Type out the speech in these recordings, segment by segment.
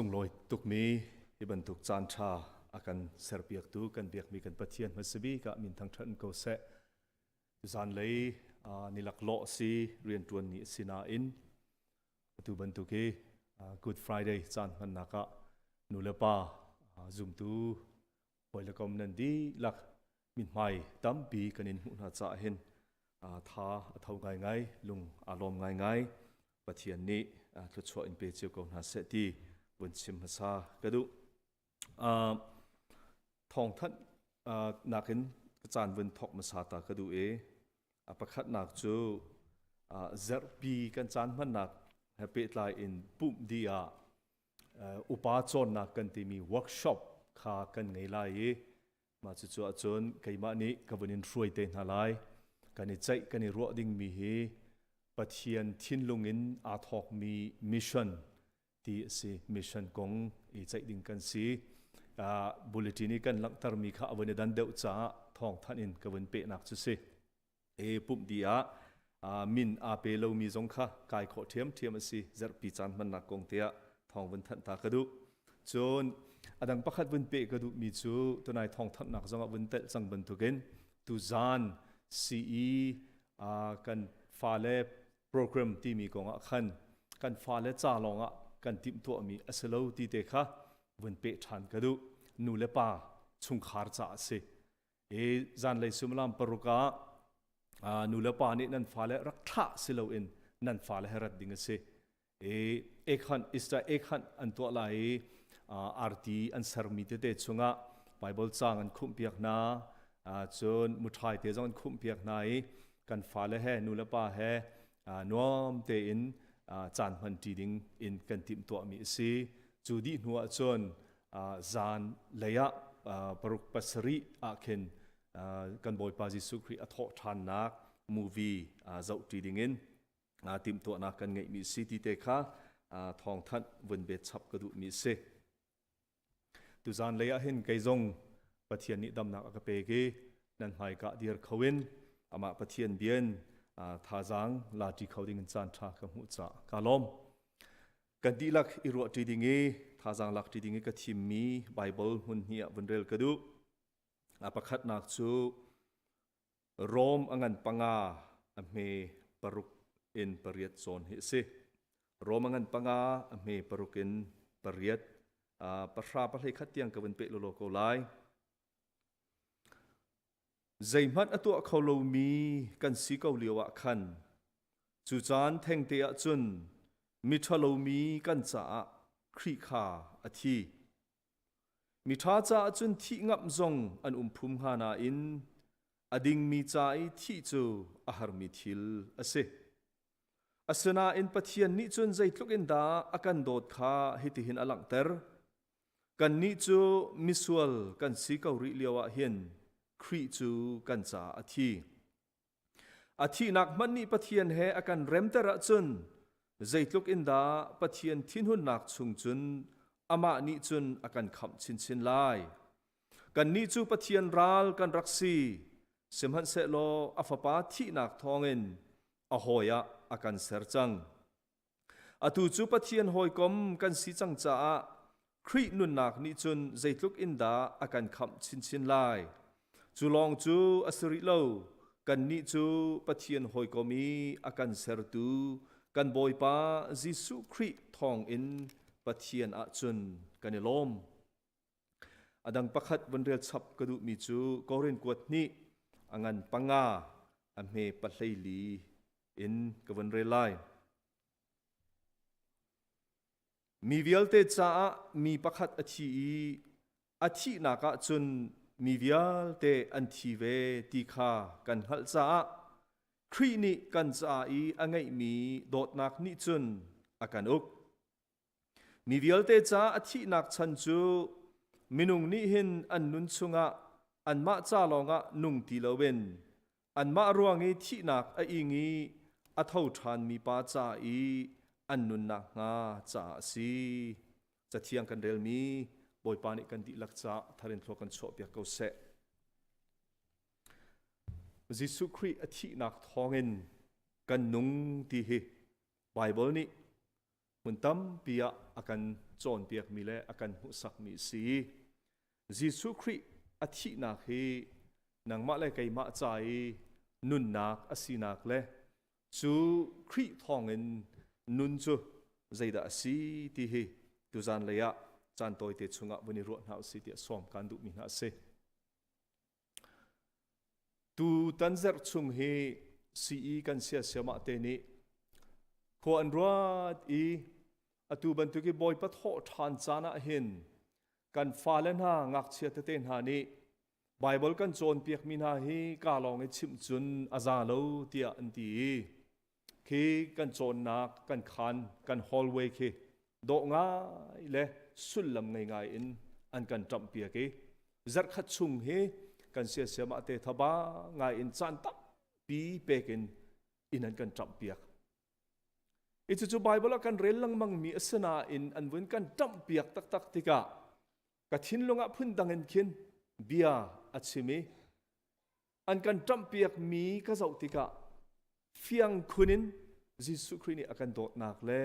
ส่งลอยตุกมีที่บรรทุกจานชาอาการเสร์เปียกตูกันเบียกมีกันปะเทียนมาสบีก็มินทั้งทันก็เสะจานเลยนิลักโลซีเรียนตัวนี้สินาอินตูบรรทุกGood Friday จานมันนักนูเลปาซุ่มตูปอยละกอมนันดีลักมินไม่ตั้มปีกันอินหุ่นหัดจ่าเห็นท่าเท่าไงลุงอารมณ์ไงปะเทียนนี้ทุกช่วงเป็นเจ้าของหาเสตีบนชิมภาษากระดูทองท่านนักเห็นจานวันทอกมาสาตากระดูประคัดนักจูเซอร์ปีกันจานมันนักให้เป็นลายอินปุ่มดีอุปาจนนักกันที่มีเวิร์กช็อปขากันไงลายมาจู่ๆจนไก่มานี้กับวันนี้รวยเต็นหาลายกันในใจกันในรัวดิ่งมีปะเทียนทิ้นลงอินอาทอกมีมิชชั่นที่สิมิชชั่นของอีใจดิ่งกันสิบุลเลตินกันหลังตารมีข้าวันนี้ดันเดวจ้าทองท่านอินกับวันเปนักจุสิปุ่มดีมินเปโลมีสงข้ากายขอเทียมสิเจรปีจันมันนักกงเตียทองวันท่านตากระดูจนดังประคัดวันเปกระดูมีจูตัวนายทองท่านนักจังวันเตะจังบันทุกินตุจานซีกันฟาเลโปรแกรมที่มีกองขันกันฟาเลจ่าลงกันติมตัวมีอัสโลที่เด็กวันเปทันกระดูนูเลปาชุงขารจ่าสิจานเลยสุมลามปรุกานูเลปานี่นั่นฟาเลรักษาสิเลวินนั่นฟาเลรัดดิ่งสิเอกขันอิสราเอกขันอันตัวไหลอาร์ตีอันสารมีเตะชุงะไบเบิลจางอันคุ้มเปียกนาจนมุทัยเตจังอันคุ้มเปียกนากันฟาเลนูเลปานวมเตอินจานมันตีดิ่งอินกันติมตัวมีสิจูดีนัวจนจานเลียปรุกปัสรีเข็นกันบอยปาจิสุครีอัทอทานนักมูวีเจ้าตีดิ่งอินติมตัวนักกันไงมีสิที่เตะทองทัดวันเบ็ดฉับกระดูมีสิตุจานเลียเห็นไกจงปะเทียนนิดำนักกระเปกีนั่นหมายกะเดียร์ขวินมาปะเทียนเบียนท่าจังลาจีเขาดิ่งจานทากมุจ่ากาลมกันดีลักอิรัวตีดิ่งท่าจังลักตีดิ่งก็ทิมมีไบเบิลหุ่นเหียวันเรลกระดูประคัดนักจูโรมอังันปังอาเมปรุกอินปริยตโซนเฮสิโรมอังันปังอาเมปรุกอินปริยตประชาประเทศขัดยังกับวันเปโลโลโกไลใจมันตัวเขาโลมีกันสีเกาเหลียวขันจูจานแทงเตะจุนมิทะโลมีกันจ่าครีขาอธิมิท้าจ่าจุนที่งับซงอันพุมฮานาอินอดิ่งมีใจที่จูอาหารมิทิลอเซอสนาอินปะเทียนนิจุนใจทุกอินดาอากันโดดขาฮิติหินอลังเตอร์กันนิจูมิสวลกันสีเกาหลีเลียวเฮียนครีจูกันจ่าอธินักมันนี่ปะเทียนเฮอากันเรมเตระจุนใจทุกอินดาปะเทียนทิ้นหุนนักชุงจุนอามานิจุนอากันคำชินไลกันนิจูปะเทียนรัลกันรักซีเสมันเซโลอัฟปาที่นักทองเงินอโหยะอากันเสรจังตูจูปะเทียนหอยกอมกันสีจังจ่าครีนุนนักนิจุนใจทุกอินดาอากันคำชินไลจูลองจูอัสริโลกันนิจูปะเทียนหอยกอมีอากันเสรตูกันบอยปาจิสุครีทองอินปะเทียนอาจุนกันลมดังประคัดวันเรียชับกระดูมีจูก็เรียนกวดนี้อังันปังอาเมปะเลยลีอินกับวันเรียไลมีวิลเตจ่ามีประคัดอาทินักจุนมีวิลเตอันทีเวตีขากันหัลจ่าครีนิกันจ่าอังไงมีโดดนักนิจุนอากันอุกมีวิลเตจ่าอาทินักชันจูมินุงนิหินอันนุนชุงะอันมาจ่าลองะนุงตีเลเวนอันมารวงที่นักอิงีอัทาวทานมีป้าจ่าอันนุนนักงาจ่าสีจะเทียงกันเดลมีบอยปานิกันดิลักจ่าทารินโลกันโฉบยาเกาเสจิสุครีอธินักทองเงินกันนุงตีเฮไบเบิลนี้ มุนตั้มปียอากันจอนเปียกมีเลอากันหุสักมีสียิสุคริอธินักเฮนังมาเลไกมาใจนุนนักอสีนักเลจูคริทองเงินนุนจูใจดาสีที่เฮตุจานเลยะจานตัวเตชุงะวันนี้รวดหาสิเดียสอมกันดูมินาเซตูตันเซอร์ชุงเฮสีกันเสียเสียมาเตนีขวานรัดอีอตูบันทุกิบอยปัทโหทานจานะเห็นกันฟ้าเลนหางักเชียเตนหานีไบเบิลกันโจนเปียกมินาฮีกาลองไอชิมจุนอาซาโลเตียอันตีเคกันโจนนักกันคันกันฮอลเวย์เคโดง่ายเลยสุดลำง่ายๆอินอันกันจำเปียกเอจัดขัดชุงเฮกันเสียเสียมาเตทบ้าง่ายอินจันตับปีเปกินอินอันกันจำเปียกอิจจุไบเบิลกันเรลลังมังมีอสนาอินอันวันกันจำเปียกตักตักติกะกะทินลงอ่ะพื้นดังเงินคินเบียอัชิมีอันกันจำเปียกมีกะเจ้าติกะเฟียงคุนินยิสุครินี่อากันโดดนักเล่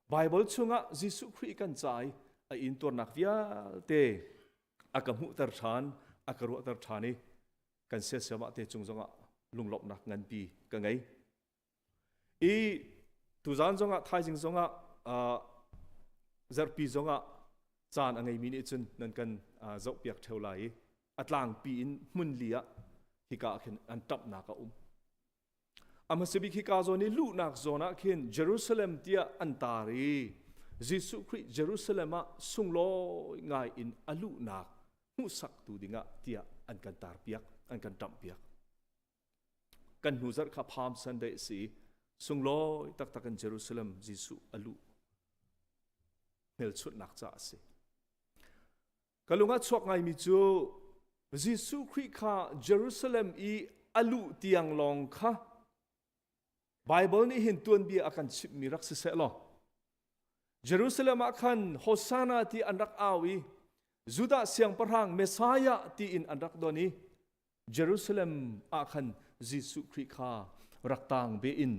ไบเบิลชุงะยิสุคริกันใจอินตัวนักวิาเตอากัมหุตรชานอากรุตรชานีกันเสียเสียมาเตจุงจงะลุงหลบนักเงินปีกันไงอีตุจานจงะไทยจริงจงะเจอปีจงะจานอังไงมินิจุนนั่นกันเจ้าเปียกเท่าไหร่อัตลางปีอินมุนเลียฮิกาเข็นอันตับนักอามาสบิฮิกาโซนี่ลูนักโซนักเข็นเยรูซาเล็มเตียอันตารียิสุคริเยรูซาเล็มะสุงโลง่ายอินอลูนักมุสักตูดิงะเตียอันกันตาเปียกอันกันตับเปียกกันหูจัดขับพามสันเดสีสุงโลตักกันเยรูซาเล็มยิสุอลูเมลชุดนักจ่าสิกลุงอัดชกไงมิจูยิสุคริข้าเยรูซาเล็มอีอลูเตียงลองค่ะไบเบิลนี่เห็นตัวเบียอากันชิบมีรักเสลอเยรูซาเล็มอาคันโฮซานาที่อันรักอาวีจุดาเสียงประหังเมสายะที่อินอันรักดอนีเยรูซาเล็มอาคันยิสุคริข้ารักต่างเบอิน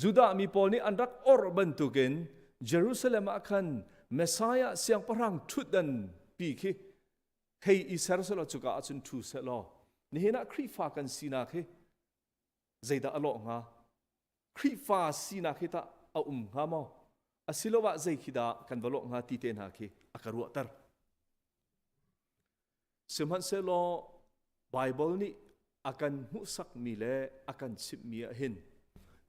จุดามีปอนี่อันรักอรบันตุกินเยรูซาเล็มอาคันเมสายะเสียงประหังทุดันปีคีเฮอิสราเอลจุกาจุนทูเสลอนี่เห็นคริฟ้ากันสีนาคีใจดาอโลงาคริฟ้าสีนาคีตาเอางามออสิโลวะใจคิดากันวโลงาตีเตนหาคีอาการวัตรสมัยเสลอไบเบิลนี่อาการมุสักมีเลอาการชิบมีเห็น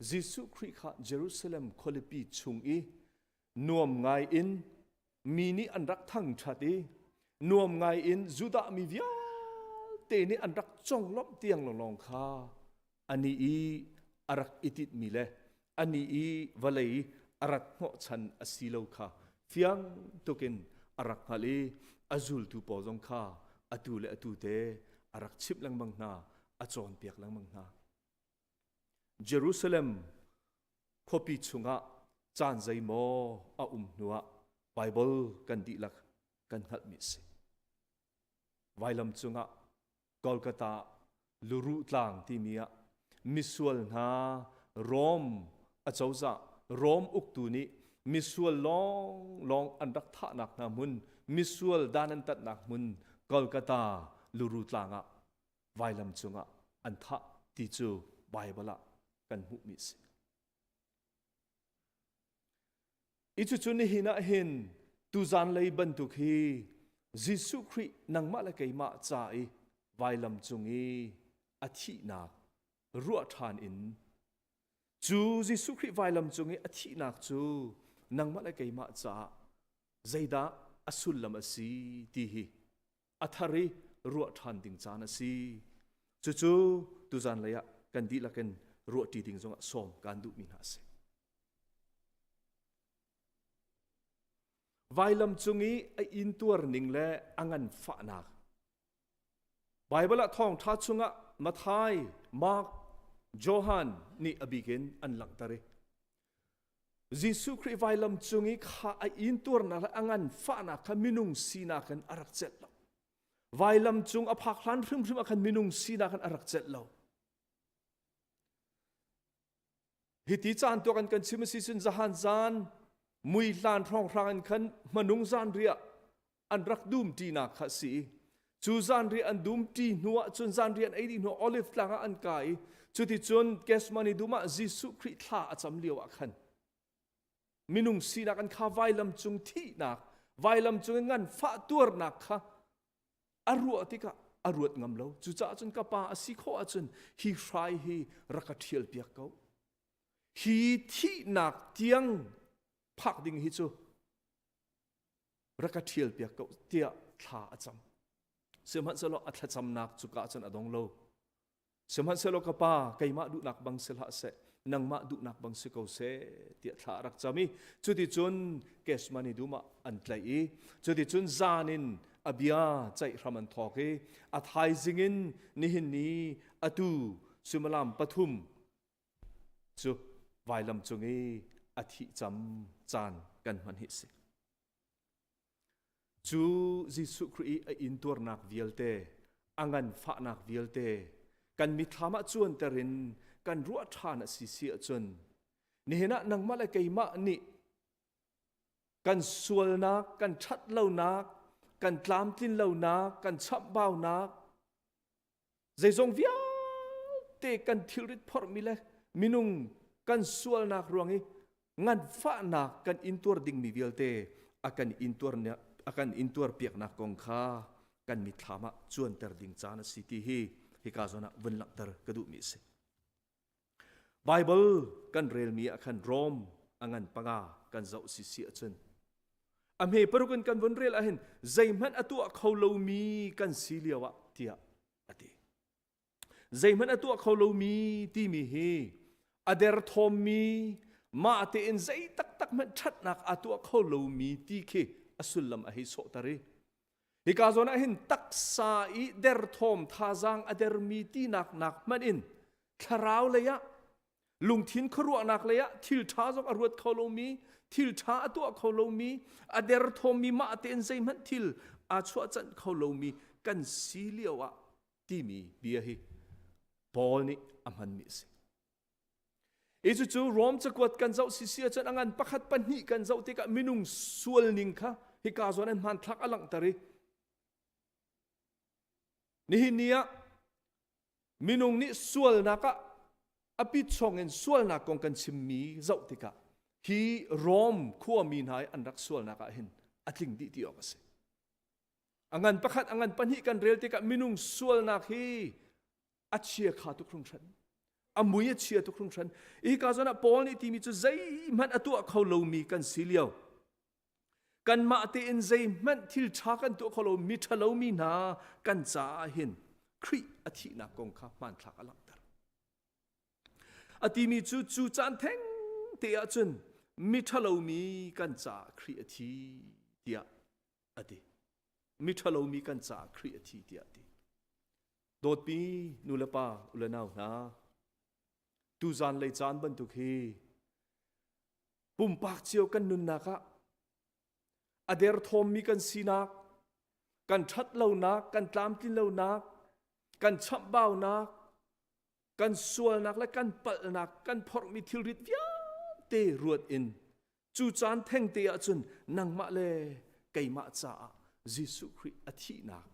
ยิสุคริข้าเยรูซาเล็มคอลปีชุงอีนวมไงอินมีนี่อันรักทั้งชาตินวมไงอินจุดามีวิาเตนี่อันรักจงลบเตียงลองข้าอันนี้อารักอิติดมีเลอันนี้วะเลยอารักเหาะฉันอสิโลข้าเฟียงตุกินอารักฮาลีอาจุลตูปอจงข้าอตูเลอตูเตอารักชิบลังมังนาอาจอนเปียกลังมังนาเยรูซาเล็มคบปีชุงะจานใจโมอานัวไบเบิลกันดีลักกันหัดมิสไวลัมจุงะกอลกาตาลูรุตลางที่มีมิสวลนาโรมอาเจ้าจะโรมอุกตูนี้มิสวลลองอันรักท่านักนามุนมิสวลดานันตัดนักมุนกอลกาตาลูรุตลางะไวลัมจุงะอันท่าที่จูไบเบิลกันหุมิสอิจุจุนี่หินะเห็นตุจานเลยบรรทุกฮียิสุครินังมาละไกมาจ่ายไวลัมจุงีอธินักรัวทานอินจูยิสุคริไวลัมจุงีอธินักจูนังมาละไกมาจ่าใจดาอสุลลัมอสีตีฮีอัธารีรัวทานติงจานอสีจูตุจานเลยะกันดีละกันรัวตีติงจงสอมการดูมินาเซไวลัมจุงีอินตัวนิงเลอังันฝานักไบเบิลท่องทัดจุงะมาทายมาร์กโจฮันนี่อบิเกนอันหลังตารียิสุคริไวลัมจุงีข้าอินตัวนักอังันฝานักขมินุงสีนักันอารักเจ็ดแล้วไวลัมจุงอภักลันพรึมอันมินุงสีนักันอารักเจ็ดแล้วฮิติจานตัวกันชิมซิซุนจฮันจาน มุยลานทองรางขันมนุงจานเรียอันรักดุมตีนักขัสีจูจานเรียอันดุมตีนัวจนจานเรียนไอ้ดินัวโอลิฟลางอันไกจุดที่จนเกสมานิดุมาจิสุคริตลาจำเลียวขันมินุงสีนักอันข้าไวลำจุงที่นักไวลำจุงงันฟ้าตัวนักค่ะอรัวติกะอรวดงำเลวจุจ้าจนกะปาสิโคอาจนฮีไฟฮีรักเทียลเปียกเขาฮีที่นักเตียงพักดิ่งฮิจูรักเทียลเปียกเขาเตียท่าจำเสมันเสลออัตจำนักจุกาจนอดงโลเสมันเสลอกะปาไกมาดูนักบังเสละเสนังมาดูนักบังสิเขาเสเตียท่ารักจำมีจุดที่จนเกสมานิดูมาอันไกลจุดที่จนจานินอเบียใจรำมันทอกอัฐายจิงินนิหินนีอตูสุมลามปทุมจุวายลำจงอธิจำจานกันมันหิสิจูจิสุครีอินตัวนักวิลเตอังันฟ้านักวิลเตกันมิธามะจวนเตรินกันรัวทานสิเสียจนนี่เห็นนังมาเลกัยมะนี่กันสวลนักกันชัดเล่านักกันตามทิ้นเหล่านักกันชับเบานักใจทรงวิญเตกันทิริตพอร์มิเลมินุงกันสวลนักรวงนี้งันฟ้านักกันอินตัวดิ่งมีวิลเตอากันอินตัวเนี่ยอากันอินตัวเปียกนักกองข้ากันมิธามะจวนเตอร์ดิ่งจานสิทธิฮิกาโซนะวันหลังเตอร์กระดูมิเซไบเบิลกันเรลมีอากันโรมอังันปังากันเจ้าสิเสียจนอเมปรุกันกันวันเรียลเห็นใจมันอตัวเขาเลวมีกันสีเลียวะเทียอดีใจมันอตัวเขาเลวมีที่มีเฮอเดร์ทอมมีมาเตอินใจตักมันชัดนักอตัวเขาเลวมีที่เคอสุลลัมอหิโสตารีฮิกาโซนะเห็นตักษาอีเดร์ทอมท่าจังอเดร์มีที่นักมันอินคราวเลยะลุงทิ้นครัวนักเลยะทิลท้าจงอรวดเขาเลวมีทิลท้าตัวเขาเลวมีอเดร์ทอมมีมาเตอินใจมันทิลอาชัวจันเขาเลวมีกันสีเลียวะที่มีเบียฮีบอลนี่อามันมิสิจู่ๆรวมจะกวดกันเจ้าสิเสียจนอันปักขัดปันหิกันเจ้าที่กะมินุงสวลนิงค่ะฮิกาโซนันมันทักอลังตารีนี่เนียมินุงนี่สวลนักะอภิชงเงินสวลนักกองกันชิมมีเจ้าที่กะฮีรวมขั้วมีนายอันรักสวลนักะเห็นอัดลิงดีที่ออกสิอันปักขัดอันปันหิกันเรียลที่กะมินุงสวลนักฮีอัดเชียขาทุกครั้งฉันอมวยเชียทุกครั้งฉันอีกาจนะปอลนี่ที่มีจุดใจมันอตัวเขาเลวมีกันสีเลียวกันมาเตอินใจมันทิลชากันตัวเขาเลวมีทะเลวมีนากันจ่าเห็นครีอธินักกองข้ามันทักอลังตร์อธิมีจู่จานแทงเตียจนมีทะเลวมีกันจ่าครีอธิเตียอธิมีทะเลวมีกันจ่าครีอธิเตียอธิโดดปีนูเลปาอุเลนาวนะตูจานเลยจานบรรทุกฮีปุ่มปากเชียวกันนุนนักะอเดร์ทอมมีกันสีนักกันชัดเล่านักกันตามกินเล่านักกันชับเบานักกันสวลนักและกันปัลนักกันพอร์มิทิลริดวิาเตรวดอินจูจานแทงเตียจุนนังมาเลไกมาจ่ายิสุคริอธินัก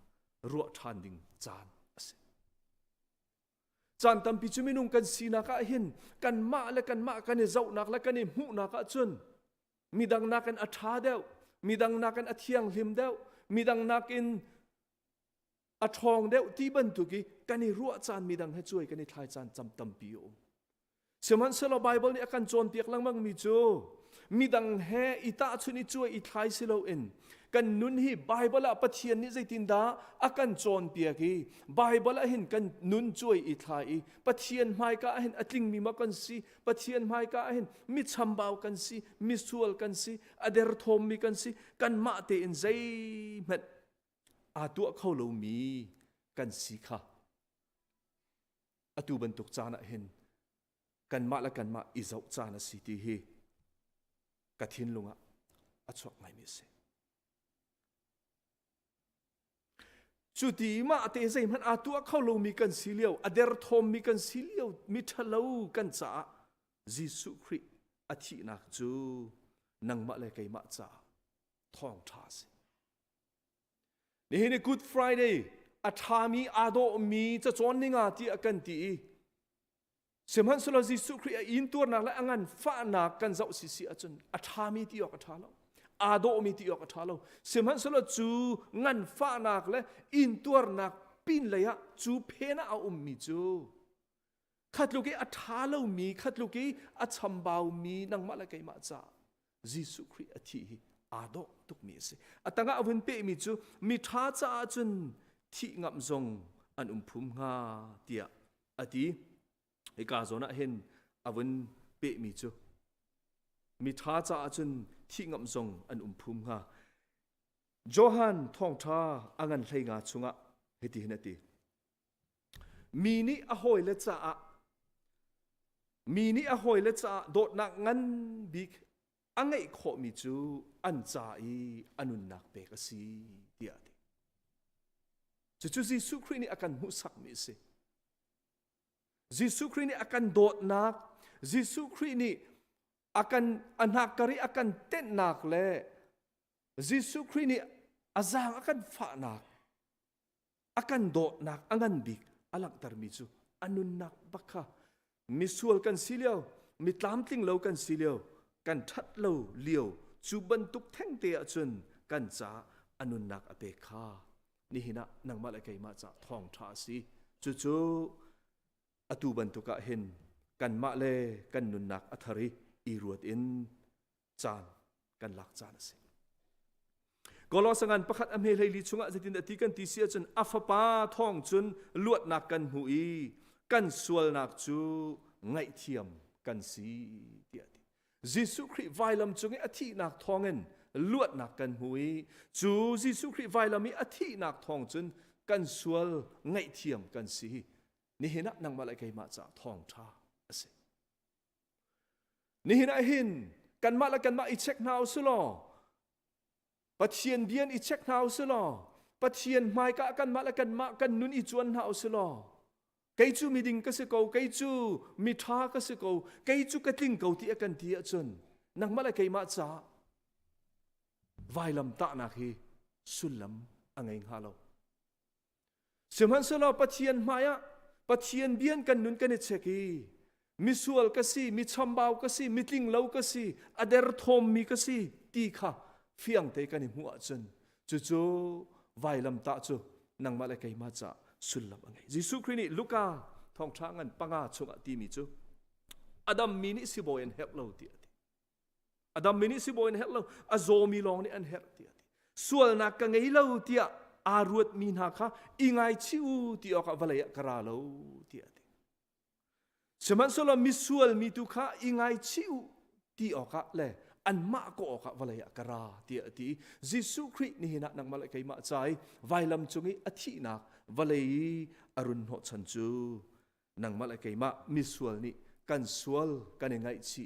รัวทานดิงจานจานตำปิจุมินุงกันสีนักเห็นกันมาและกันมากันเจ้านักและกันหูนักจนมีดังนักกันอัฐาเดวมีดังนักกันอัฐยังลิมเดวมีดังนักกันอัฐองเดวที่บรรทุกีกันรัวจานมีดังให้ช่วยกันทายจานจำตำปิโอเสมันเสลาไบเบิลนี่อาการโจนเปียกลังมังมีโจมีดังแห่อิตาชุนิช่วยอิทายสิโลเอ็นกันนุนฮีไบเบิลปะเทียนนี่ใจตินดาอาการโจนเปียกีไบเบิลเห็นกันนุนช่วยอิทายปะเทียนไม่ก็เห็นอัตลิงมีมากันสิปะเทียนไม่ก็เห็นมิชัมบาวกันสิมิสวลกันสิอเดร์ทอมมีกันสิกันมาเตอินใจเม็ดอาตัวเขาเรามีกันสิค่ะอาตัวบรรทุกจานะเห็นกันมาและกันมาอิจฉานะสิที่เฮกัดหินลงอ่ะอัดชกไม่มีเสจุดที่มาเตะใจมันอาตัวเขาลงมีกันสีเลียวอเดร์ทอมมีกันสีเลียวมีทะเลากันจ่ายิสุคริอธินักจู nang ma le kai ma cha Thawngṭha si ni hi ni Good Friday athami ado mi cha chon ninga ti akan ti semhan solo Jesu Christ in tur na la angan fa na kan zau si si achun athami ti ok athalo ado mi ti ok athalo semhan solo chu ngan fa nak le in tur nak pin le ya chu phena a mi chu khatluki athalo mi khatluki achambau mi nang ma la kai ma cha Jesu Christ athi ado tuk mi se atanga avun pe mi chu mi tha cha chun thi ngam zong an phum nga tia ati eka zona hen avun pe mi chu mi tha cha chun thi ngam zong an phum nga Johan Thawngṭha angan hlei nga chunga heti hinati mi ni a hoi le cha dot na ngan bik angai kho mi chu an cha I anun nak pe ka si tia ti chu Jesu Christ ni akan hu sak mi se Jesu Christ ni akan dot nak Jesu Christ ni akan anak kari akan ten nak le Jesu Christ ni azang akan fa nak akan dot nak angan bik alak tar mi chu anun nak bakha misual kan siliao mitlam tling lo kan siliao kan that lo liao chu ban tuk theng te achun kan cha anun nak ape kha ni hina nang ma la kai ma cha Thawngṭha si chu chu atu ban tuka hin kan ma le kan nun nak athari I ruat in chan kan lak chan se Kolosangan pakhat am hei li chunga zatin ati kan ti sia chun afapa thong chun luat nak kan hui kan sual nak chu ngai thiam kan si tiati Jesu Christ vailam chungi athi nak thongen luat nak kan hui chu Jesu Christ vailami athi nak thong chun kan sual ngai thiam kan si ni hina nang malai kai ma cha Thawngṭha ase ni hina hin kan ma I check now sulo Pathian bian I check now sulo Pathian mai ka kan ma kan nun I chuan now sulo Kai chu mi ding ka se ko kai chu mi tha ka se ko kai chu ka ting ko ti akan ti achun nang mala kai ma cha vailam ta na hi sulam angai halo semhan selo pathian maya pathian bian kan nun kan cheki misual ka si mi chambau ka si mitling lo ka si ader thom mi ka si ti kha fiang te kan hu achun chu chu vailam ta chu nang mala kai ma cha sulam angai Jesu Christ ni Luka Thawngṭha ngan panga chunga ti mi chu Adam mini si boyen hep lo ti ati Adam mini si boyen hep lo azomi long ni an her ti ati sual na ka ngei lo ti arut mi na kha ingai chiu ti oka valaya kara lo ti ati seman solo misual mi tu kha ingai chiu ti oka le an ma ko oka valaya kara ti ati Jesu Christ ni hina nang malai kai ma chai vailam chungi athi nak valai arun ho chanchu nang malai kai ma misual ni kan sual kan ngai chi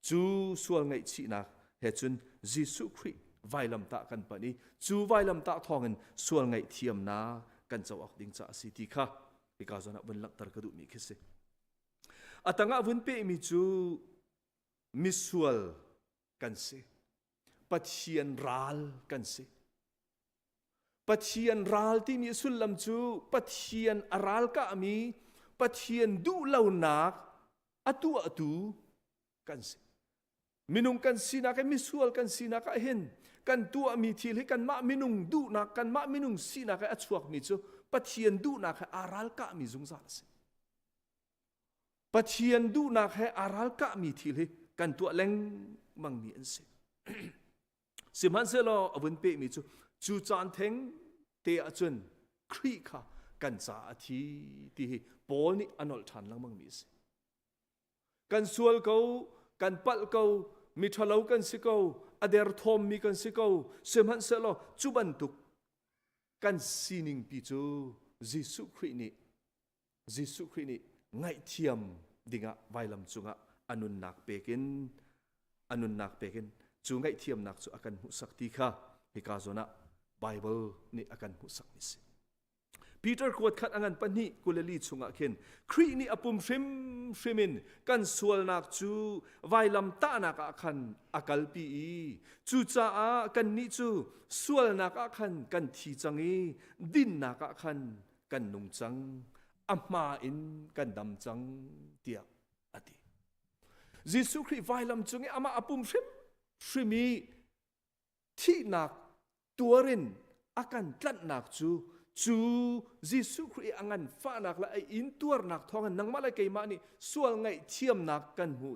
chu sual ngai chi nak he chun Jesu Christ vailam ta kan pani chu vailam ta thongen sual ngai thiam na kan chawak ding cha si ti kha ika zona bun lak tar ka du mi khise atanga bun pe mi chu misual kan se pathian ral kan se pathian ral ti mi sulam chu pathian aral ka mi pathian du lau nak atu kan se minung kan sina ka misual kan sina ka hin kan tu mi thil hi kan ma minung du nak kan ma minung sina ka achuak mi chu pathian du nak ha aral ka mi zung za se pathian du nak ha aral ka mi thil hi kan tu leng mang mi an se simhan se lo avun pe mi chu chan theng te achun khri kha kan cha athi ti hi pol ni anol than lang mang mi se kan sual ko kan pal ko mi thalo kan si ko ader thom mi kan si ko simhan se lo chu ban tuk kan sining pi chu Jesu Christ ni ngai thiam dinga vailam chunga anun nak pekin chu ngai thiam nak chu akan hu sakti kha hika zona Bible ni akan hu sak mi se ปีเตอร์ขวดขัดอันปนิกุเลลีชงะเข็นครีนี่อปุ่มฟิมินกันสวลนักจูไวลำตานักขันอากาลปีจูจ้ากันนิจูสวลนักขันกันทีจังดินนักขันกันนุงจังอามาอินกันดำจังเตียอดียิสุคริไวลำจงอามาอปุ่มฟิมีที่นักตัวรินอาการตัดนักจูยิสุคริอังันฟ้านักละไออินตัวนักทองนังมาละไกมานี่ส่วนไงเทียมนักกันหู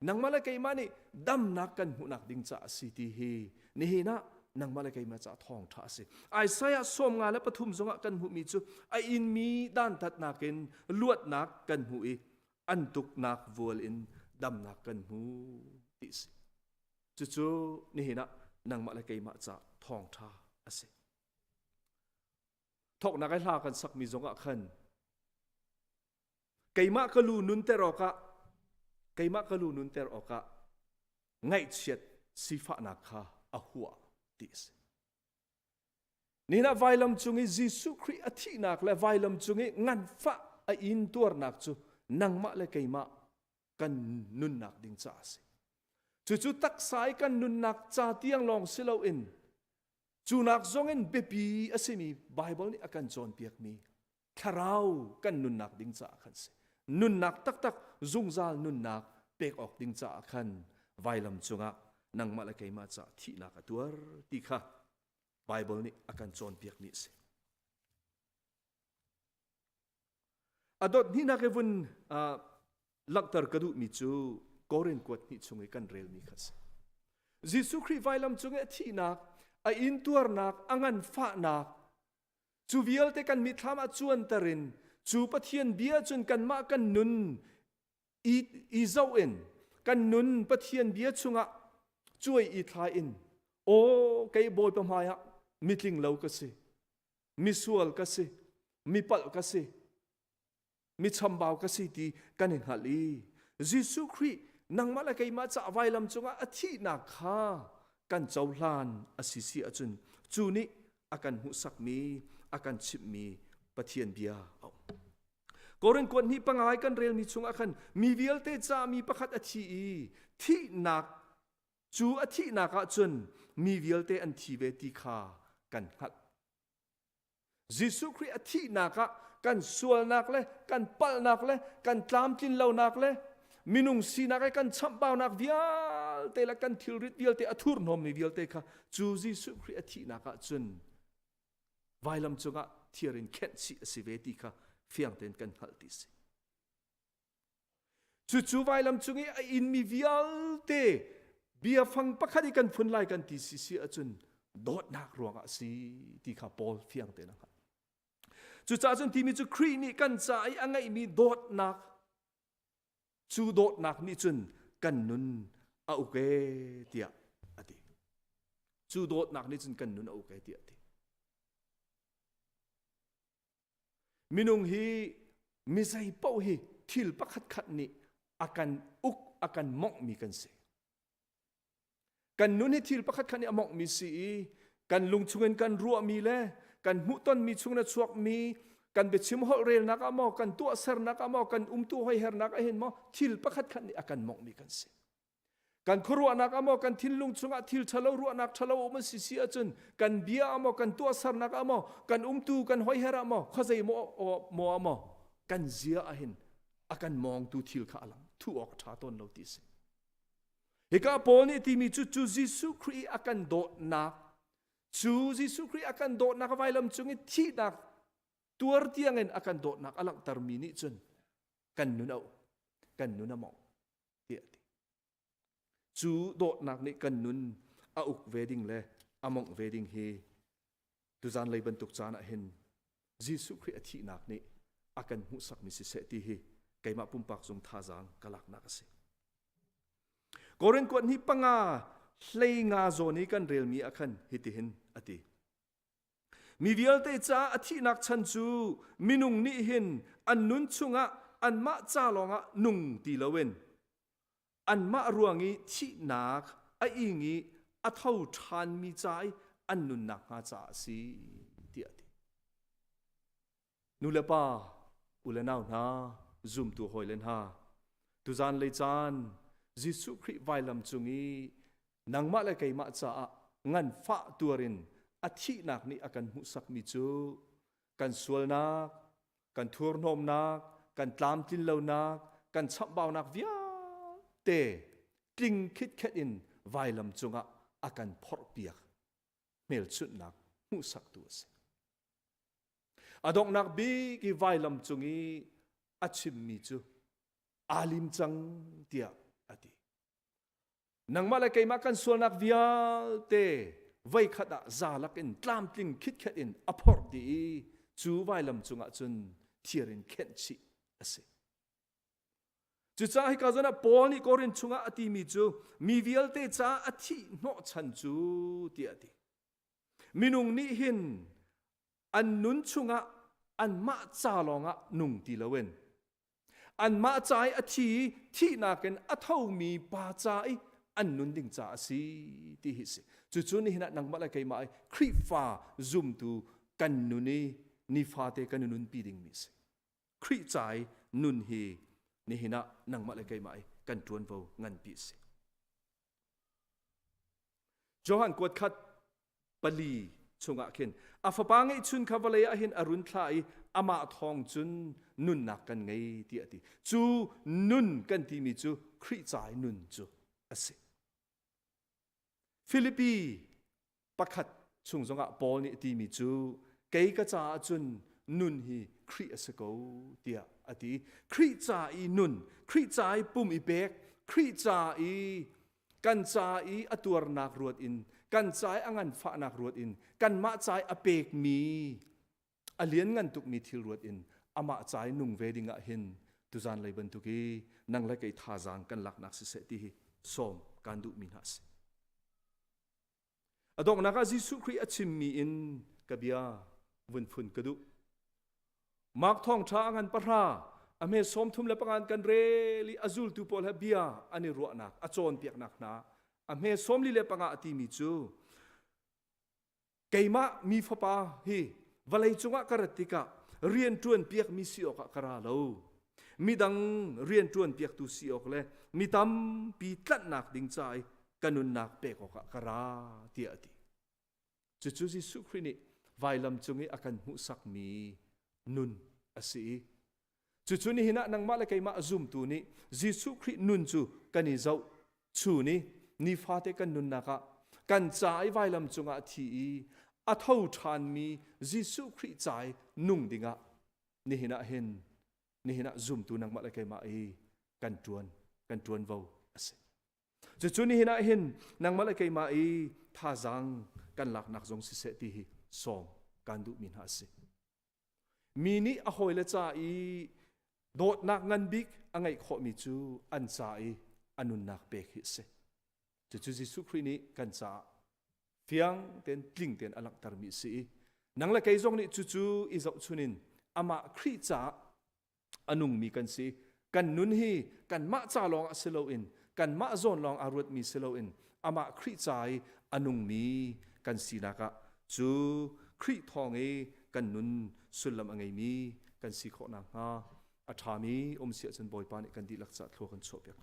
นังมาละไกมานี่ดำนักกันหูนักดิ่งจ่าสิทีฮีนี่นะนังมาละไกมาจ่าทองท่าสิไอสายสมงานและปฐุมสงะกันหูมีจูไออินมีด้านทัดนักกินลวดนักกันหูอันตุกนักวัวลินดำนักกันหูติสิจูนี่นะนังมาละไกมาจ่าทองท่าสิทอกนักไอ้ลากันสักมีจงอ่ะขันไก่มะกะลูนุนเตรอกะไก่มะกะลูนุนเตรอกะไงเฉียดสิฟ้านักข้าอหัวติสนี่นะไวลำจุงยิสุคริอธินักและไวลำจุงงันฟ้าอินตัวนักจูนังมะและไก่มะกันนุนนักดิ่งจ่าสิจู่ตักสายกันนุนนักจ่าเตียงลองสิเลวอินจูนักจงเงินเบบีอาศัยมีไบเบิลนี่อาการจอนเปียกมีคาราวกันนุนนักดิ่งจ่าขันสินุนนักตักจุงซาลนุนนักเปกออกดิ่งจ่าขันไวลำจงอ่ะนังมาละไกมาจ่าที่นักตัวตีค่ะไบเบิลนี่อาการจอนเปียกนี่สิอดนี่นักเอวันลักตร์กระดูมีจูกอรินกวดนี่จงกันเรลมีขันสิยิสุคริไวลำจงที่นักอินตัวนักอังันฟ้านักจูวิลเตกันมิทามอจวนตรินจูปะเทียนเบียจนกันมากันนุนอีเจ้าเอ็นกันนุนปะเทียนเบียจุงะช่วยอีทายอินโอ้ไกบอยประมาณมิทลิงเลวก็สิมิสวลก็สิมิปัลก็สิมิชัมบาวก็สิดีกันเห็นหัดลียิสุครินังมาละไกมาจะไวลำจงะอธินักข้ากันเจ้าลานอาศิสีอาจุนจูนี้อาการหุสักมีอาการชิบมีปะเทียนเบียเอาก็เรื่องกวนนี้ปังไงกันเรียนมีชงอาคันมีวิลเตจามีประคัดอธิที่นักจูอธินักอาจุนมีวิลเตอันทีเวติคากันหัดยิสุคริอธินักกันส่วนนักเลยกันปัลนักเลยกันตามจินเหล่านักเลยมินุงสีนักกันชัมบ่าวนักวิลเตละกันทิลริดวิลเตอทุรนอมมีวิลเตค่ะจูยิสุคริอธินักจุนไวลำจงะเทียรินเข็นสิสิเวติค่ะเฟียงเต็นกันหัลติสิจู่ไวลำจงะอินมีวิลเตเบียฟังปะคัดกันฟุนไลกันติสิสิอาจุนโดดนักรวงสิที่ข้าพอลเฟียงเต็นนะครับจู่จ้าจุนที่มีจุครีนี่กันใจอังไงมีโดดนักจูโดดนักนี่จุนกันนุนเอาเกเตียอดีจูโดดนักนี่จุนกันนุนเอาเกเตียอดีมินุงฮีมิใจเป้าฮีทิลปักขัดนี่อาการอุกอาการมองมีกันเสกันนุนฮีทิลปักขัดนี่มองมีสีกันลุงชงเงินกันรัวมีแลกันมุต้นมีชงนัดชวกมีกันเบ็ดชิมหอเรลนักมอกันตัวเสร์นักมอกันตัวหอยเฮร์นักเห็นมอทิลประคัดขันนี่อาการมองมีกันเสียกันครัวนักมอกันทิลลุงชงทิลทะเลรัวนักทะเลมันสิเสียจนกันเบียมอกันตัวเสร์นักมอกันตัวกันหอยเฮร์มอข้าใจมอกันเสียเห็นอาการมองตัวทิลข้าลังทุออกชาต้นเราติสิเฮก้าปอนี่ที่มีจูยิสุครีอาการโดดนักจูยิสุครีอาการโดดนักไว้ลำจงที่นักตัวที่ยังเงินอาการโดดนักอลังตรมินิจนกันนุนเอากันนุนมองเดียดจูโดดนักนี่กันนุนเอาอุกเวดิงเลยอามองเวดิงเฮตุจานเลยบรรทุกจานเห็นยิสุคริอธินักนี่อาการหุสักมิสิเสติเฮไก่มาปุ่มปากทรงท่าจางกลักนักสิกอรินกวนนี้ปังอาเลยงาโซนี้กันเรียลมีอาคันฮิติหินอติมีวิลเตจ้าอธินักชันจูมินุงนี่หินอันนุนชุงะอันมาจ้าลองะนุงตีละเวนอันมารวงีที่นักไอ้อิงีอัทาวทานมีใจอันนุนนักงาจ้าสีเดียดี นูเลป้าอุเลนาวนาซุมตัวหอยเลนฮาตุจานเลยจานยิสุคริไวลำจุงีนังมาเลยไกมาจ้างันฟ้าตัวรินอาทินักนี้อากันมุสักมิจูกันสวลนักกันทัวร์นมนักกันตามตินเลวนักกันชับเบานักวิาเตกลิ้งคิดแค่อินไวลำจุงอากันพอร์เปียกเมลชุดนักมุสักตัวสิอดอกนักบีกีไวลำจุงีอาชิมมิจูอาลิมจังเตียอดีนังมาเลยไกมากันสวลนักวิาเตไว้ขัดซาลักอินตามติงคิดแค่อินอพอร์ดีจูไวลำจุงจุนเทียรินเข็นชิอสิจุดจ้าให้กาจนะปอนี่กอรินจุงอติมีจูมีวิลเตจ้าอธิโนชันจูเตียดีมินุงนี่หินอันนุนจุงอันมาจาลองนุงตีละเวนอันมาใจอธิที่นาเกนอัทเอามีปาใจอันนุนดิ่งจ้าสิที่หิสิจุดนี้นะนังมาเลยไกมาคริฟ้าซุมตูกันนุนีนิฟาเตกันนุนปีดิ่งมิสิคริใจนุนฮีนี่นะนังมาเลยไกมากันจวนโวงันปีสิจอหันกวดขัดปลีชงอาเข็นอาฟปังไอชุนคาวเลยอาเห็นอรุณทลายอามาทองจุนนุนนักกันไงตีอติจูนุนกันที่มีจูคริใจนุนจูอสิฟิลิปปีประคัดชงจงอาปอลนี่ที่มีจูเกยกระจาจุนนุนฮีคริอสโกเตียอติคริใจนุนคริใจปุ่มอีเบกคริใจกันใจอตัวนักรวดอินกันใจอังันฟ้านักรวดอินกันมาใจอเปกมีอเลียนงันตุกมีทิลรวดอินอามาใจนุ่งเวดิงะหินตุจานเลยบรรทุกีนังเลยไกท่าจางกันหลักนักสิเสติสมการดุมินัสอดอกนักจิสุครีอชิมมีอินกบียวันฟุนกระดุมักท่องช้างันปะราอเมสมทุมเลปงานกันเรลีอาซุลตูโพลฮบียอันนี้รัวนักอโจนเปียกนักนาอเมสมลีเลปงาอติมิจูเกยมามีฟปาฮีวลัยจุงะกระติกะเรียนจวนเปียกมีสิออกกระลาวมีดังเรียนจวนเปียกตุสิออกเลยมีตำปีตัดนักดิ่งใจกันุนนักเปกออกกระเตียติจุจิสุครินิไวลำจุงอากันมุสักมีนุนอสีจุนี้นะนังมาเลไกมาซุมตูนี้จิสุครินุนจูกันนิเจ้าชูนี้นิฟาเตกันนุนนักกันใจไวลำจุงอาทีอัทเอาทานมีจิสุคริใจนุ่งดิ่งนี่นะเห็นนี่นะซุมตูนังมาเลไกมากันจวนวาวจุนี้นะเห็นนังมาเลไกมาท่าจังกันหลักนักจงสิเสติสมการดุมินหาสิมีนี่อหอยละจ่าโดดนักงันบิกอังไงขอมีจูอันจ่าอันุนนักเบกฮิเสจุจิสุครีนี้กันจ่าเฟียงเต็นกลิ่งเต็นอลักตารมิสีนังละไกจงนี่จูอิจชุนินอามาครีจ่าอนุงมีกันสีกันนุนฮีกันมาจ่าลองอัสโลอินกันมาโซนลองอารวดมีสโลอินอามาครีจ่าอนุงมีกันสีนักจูครีทองกันนุนสุลลัมอังไงมีกันสีขอนังฮะอาทามีอมเสียจนบ่อยปานิกันดีลักษณะโลกันโฉบยักษ์